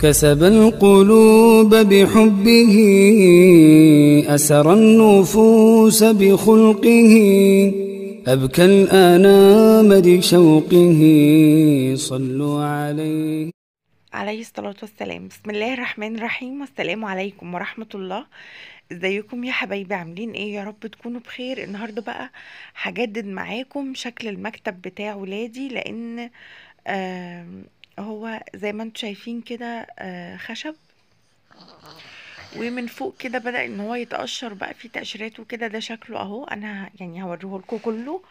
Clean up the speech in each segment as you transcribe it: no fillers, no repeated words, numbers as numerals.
كسب القلوب بحبه، أسر النفوس بخلقه، أبكى الآنام لشوقه، صلوا عليه عليه الصلاة والسلام. بسم الله الرحمن الرحيم، والسلام عليكم ورحمة الله. ازيكم يا حبايبي؟ عاملين ايه؟ يا رب تكونوا بخير. النهاردة بقى هجدد معاكم شكل المكتب بتاع ولادي، لان هو زي ما انتم شايفين كده خشب، ومن فوق كده بدأ ان هو يتقشر بقى فيه تقشيرات وكده. ده شكله اهو، انا يعني هوريه لكم كله.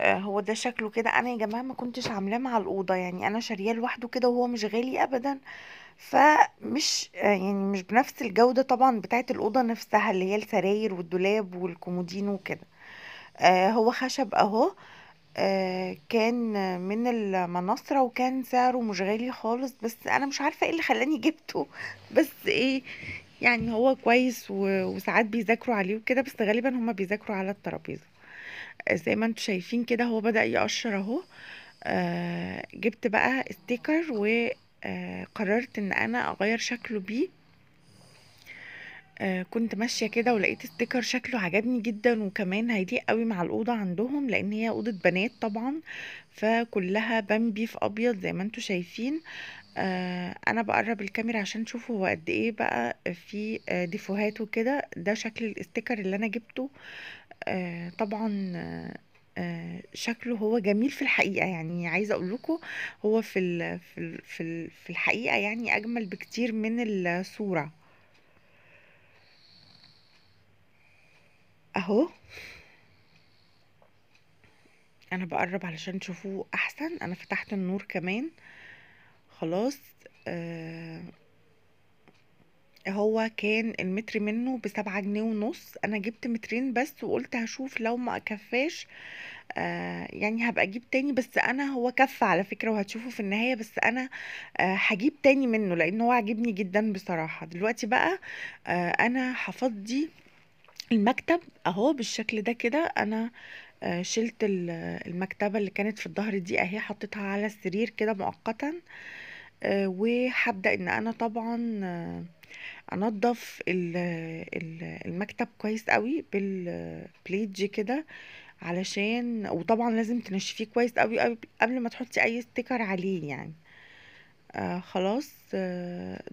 هو ده شكله كده. انا يا جماعه ما كنتش عاملاه مع الاوضه، يعني انا شارياه لوحده كده، وهو مش غالي ابدا. فمش يعني مش بنفس الجوده طبعا بتاعه الاوضه نفسها، اللي هي السراير والدولاب والكومودين وكده. هو خشب اهو. كان من المنصرة، وكان سعره مش غالي خالص، بس انا مش عارفة ايه اللي خلاني جبته. بس ايه، يعني هو كويس وساعات بيذاكروا عليه وكده، بس غالبا هما بيذاكروا على الترابيزة. زي ما انتوا شايفين كده هو بدأ يقشر اهو. جبت بقى ستيكر، وقررت ان انا اغير شكله بيه. كنت ماشية كده ولقيت ستيكر شكله عجبني جدا، وكمان هيليق قوي مع الأوضة عندهم، لأن هي أوضة بنات طبعا، فكلها بامبي في أبيض زي ما انتوا شايفين. أنا بقرب الكاميرا عشان تشوفوا هو قد ايه بقى في ديفوهات وكده. ده شكل الستيكر اللي أنا جبته. طبعا شكله هو جميل في الحقيقة، يعني عايزة أقول لكم هو في الحقيقة يعني أجمل بكتير من الصورة. أهو انا بقرب علشان تشوفوه احسن. انا فتحت النور كمان خلاص. آه هو كان المتر منه ب7 جنيه ونص. انا جبت مترين بس، وقلت هشوف لو ما كفاش يعني هبقى اجيب تاني. بس انا هو كف على فكرة، وهتشوفوا في النهاية. بس انا هجيب تاني منه، لان هو عجبني جدا بصراحة. دلوقتي بقى انا هفضي المكتب اهو بالشكل ده كده. انا شلت المكتبة اللي كانت في الظهر دي اهي، حطيتها على السرير كده مؤقتا. وهبدأ ان انا طبعا انضف المكتب كويس قوي بالبليدج كده، علشان وطبعا لازم تنشفيه كويس قوي قوي قبل ما تحطي اي ستيكر عليه يعني. خلاص.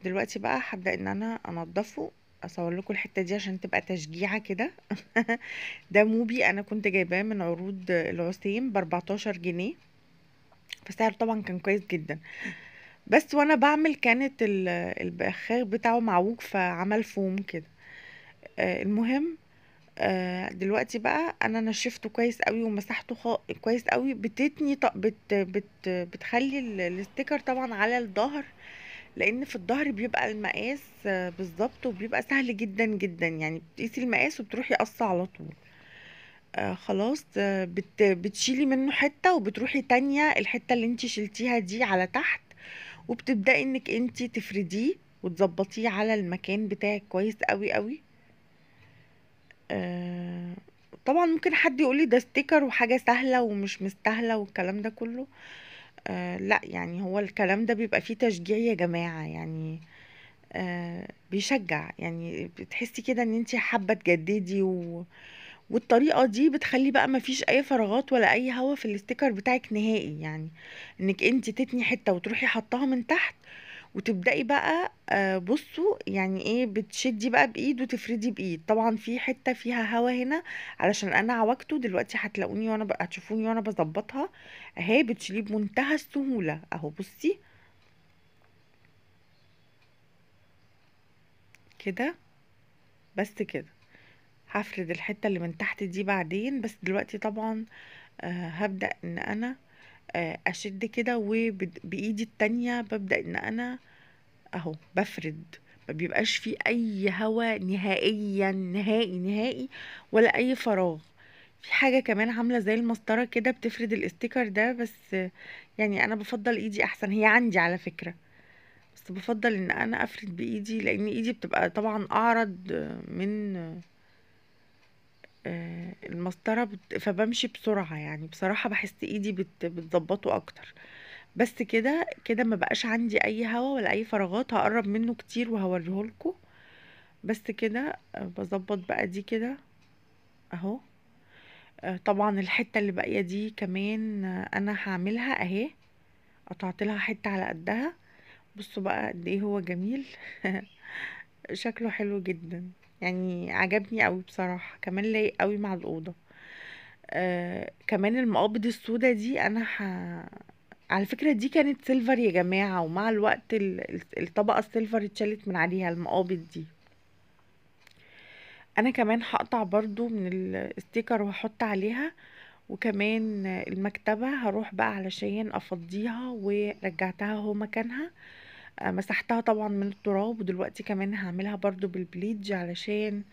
دلوقتي بقى هبدأ ان انا انضفه. اصور لكم الحتة دي عشان تبقى تشجيعة كده. ده موبي انا كنت جايباه من عروض العسيم ب14 جنيه، فسعره طبعا كان كويس جدا. بس وانا بعمل كانت البخاخ بتاعه معوج، فعمل فوم كده. المهم، دلوقتي بقى انا نشفته كويس قوي ومسحته كويس قوي. بتتني بتخلي الستيكر طبعا على الظهر، لان في الظهر بيبقى المقاس بالظبط، وبيبقى سهل جدا جدا. يعني بتقيسي المقاس وبتروحي قصه على طول. خلاص. بتشيلي منه حتة، وبتروحي تانية الحتة اللي انتي شلتيها دي على تحت، وبتبدأي انك انتي تفرديه وتظبطيه على المكان بتاعك كويس قوي قوي. آه طبعا ممكن حد يقولي ده ستيكر وحاجة سهلة ومش مستاهلة والكلام ده كله. لا، يعني هو الكلام ده بيبقى فيه تشجيع يا جماعة، يعني بيشجع. يعني بتحسي كده ان انتي حابة تجددي والطريقة دي بتخلي بقى مفيش اي فراغات ولا اي هوا في الاستيكر بتاعك نهائي. يعني انك انت تتني حتة وتروحي حطها من تحت، وتبدأي بقى بصوا يعني ايه، بتشدي بقى بايد وتفردي بايد. طبعا في حتة فيها هوا هنا علشان انا عوجته. دلوقتي هتلاقوني وانا بقى هتشوفوني وانا بظبطها اهي. بتشيليه بمنتهى السهولة اهو. بصي كده، بس كده. هفرد الحتة اللي من تحت دي بعدين، بس دلوقتي طبعا هبدأ ان انا اشد كده، وبايدي التانية ببدأ ان انا اهو بفرد. ما بيبقاش فيه اي هوا نهائيا، نهائي نهائي، ولا اي فراغ. في حاجة كمان عاملة زي المسطرة كده بتفرد الاستيكر ده، بس يعني انا بفضل ايدي احسن. هي عندي على فكرة، بس بفضل ان انا افرد بايدي، لان ايدي بتبقى طبعا اعرض من المسطرة فبمشي بسرعة. يعني بصراحة بحس ايدي بتظبطه اكتر. بس كده كده ما بقاش عندي اي هوا ولا اي فراغات. هقرب منه كتير وهوريهولكوا. بس كده بظبط بقى دي كده اهو. طبعا الحتة اللي باقية دي كمان انا هعملها اهي. قطعت لها حتة على قدها. بصوا بقى قد ايه هو جميل. شكله حلو جدا. يعني عجبني قوي بصراحة، كمان لايق قوي مع الأوضة. كمان المقابض السودا دي على فكرة دي كانت سيلفر يا جماعة، ومع الوقت الطبقة السيلفر اتشالت من عليها المقابض دي. انا كمان هقطع برضو من الستيكر وهحط عليها. وكمان المكتبة هروح بقى علشان افضيها ورجعتها هو مكانها. مسحتها طبعا من التراب، ودلوقتي كمان هعملها برضو بالبليدج علشان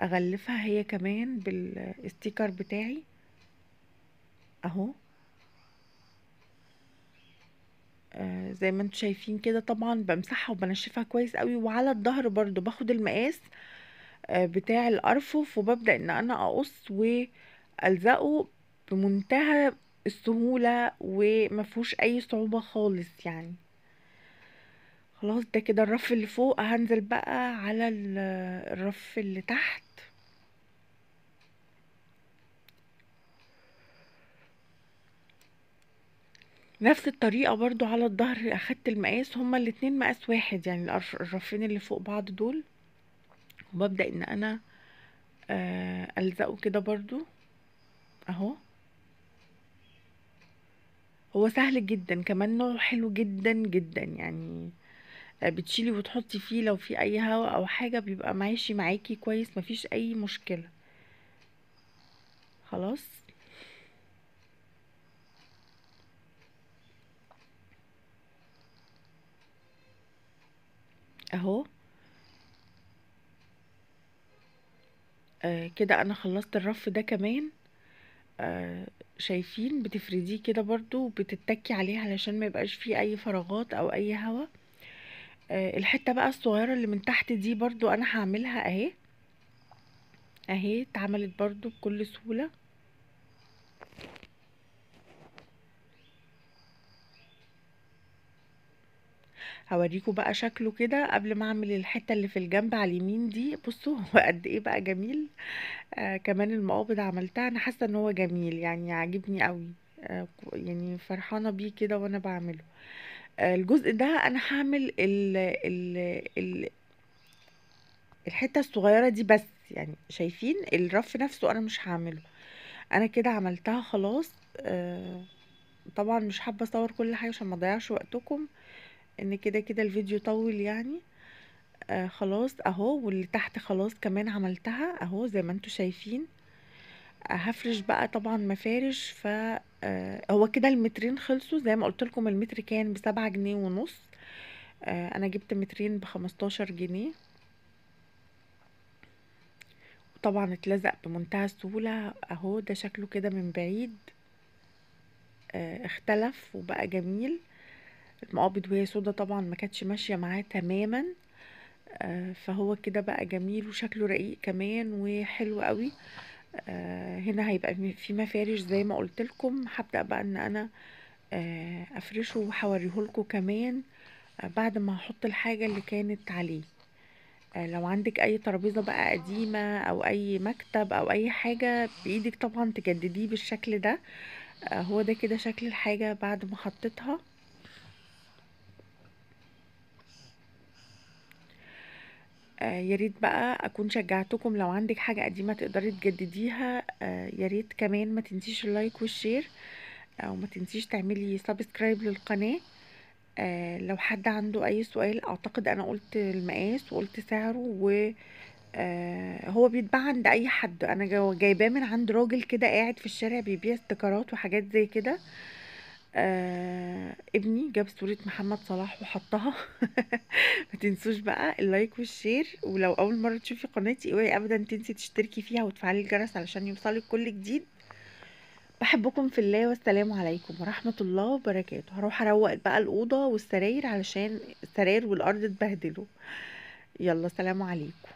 اغلفها هي كمان بالستيكر بتاعي اهو. زي ما انتم شايفين كده طبعا بمسحها وبنشفها كويس قوي. وعلى الظهر برضو باخد المقاس بتاع الارفف، وببدأ ان انا اقص والزقه بمنتهى السهولة ومفهوش اي صعوبة خالص يعني. خلاص ده كده الرف اللي فوق. هنزل بقى على الرف اللي تحت. نفس الطريقة برضو على الظهر اخدت المقاس، هما الاتنين مقاس واحد يعني الرفين اللي فوق بعض دول. وببدأ ان انا الزقه كده برضو اهو. هو سهل جدا، كمان نوع حلو جدا جدا يعني. بتشيلي وتحطي فيه لو في اي هوا او حاجة بيبقى ماشي معاكي كويس، مفيش اي مشكلة. خلاص اهو. كده انا خلصت الرف ده كمان. شايفين بتفرديه كده برضو وبتتكي عليه علشان ما يبقاش فيه اي فراغات او اي هوا. الحتة بقى الصغيرة اللي من تحت دي برضو انا هعملها اهي. اهي اتعملت برضو بكل سهولة. هوريكم بقى شكله كده قبل ما اعمل الحتة اللي في الجنب على اليمين دي. بصوا هو قد ايه بقى جميل. كمان المقابض عملتها، انا حاسة ان هو جميل يعني عاجبني قوي. يعني فرحانة بيه كده وانا بعمله. الجزء ده انا هعمل ال الحتة الصغيرة دي بس. يعني شايفين الرف نفسه انا مش هعمله. انا كده عملتها خلاص. طبعا مش حابة اصور كل حاجة عشان ما اضيعش وقتكم، ان كده كده الفيديو طول يعني. خلاص اهو. واللي تحت خلاص كمان عملتها اهو زي ما انتوا شايفين. هفرش بقى طبعا مفارش. هو كده المترين خلصوا. زي ما قلت لكم المتر كان ب7 جنيه ونص. انا جبت مترين ب15 جنيه. طبعا اتلزق بمنتهى السهولة اهو. ده شكله كده من بعيد اختلف وبقى جميل. المقابض وهي سودا طبعا ما كانتش ماشية معاه تماما. فهو كده بقى جميل وشكله رقيق كمان وحلو قوي. هنا هيبقى في مفارش زي ما قلت لكم. هبدأ بقى ان انا افرشه وهوريهولكوا كمان بعد ما هحط الحاجة اللي كانت عليه. لو عندك اي ترابيزة بقى قديمة او اي مكتب او اي حاجة بايدك طبعا تجدديه بالشكل ده. هو ده كده شكل الحاجة بعد ما حطيتها. يا ريت بقى اكون شجعتكم. لو عندك حاجة قديمة تقدري تجدديها يا ريت كمان ما تنسيش اللايك والشير، وما تنسيش تعملي سبسكرايب للقناة. لو حد عنده اي سؤال، اعتقد انا قلت المقاس وقلت سعره، و هو بيتباع عند اي حد. انا جايباه من عند راجل كده قاعد في الشارع بيبيع استيكرات وحاجات زي كده. ابني جاب صورة محمد صلاح وحطها. ما تنسوش بقى اللايك والشير. ولو اول مرة تشوفي قناتي اوعي ابدا تنسي تشتركي فيها وتفعلي الجرس علشان يوصلك كل جديد. بحبكم في الله، والسلام عليكم ورحمة الله وبركاته. هروح اروق بقى الأوضة والسراير علشان السراير والأرض اتبهدلوا. يلا سلام عليكم.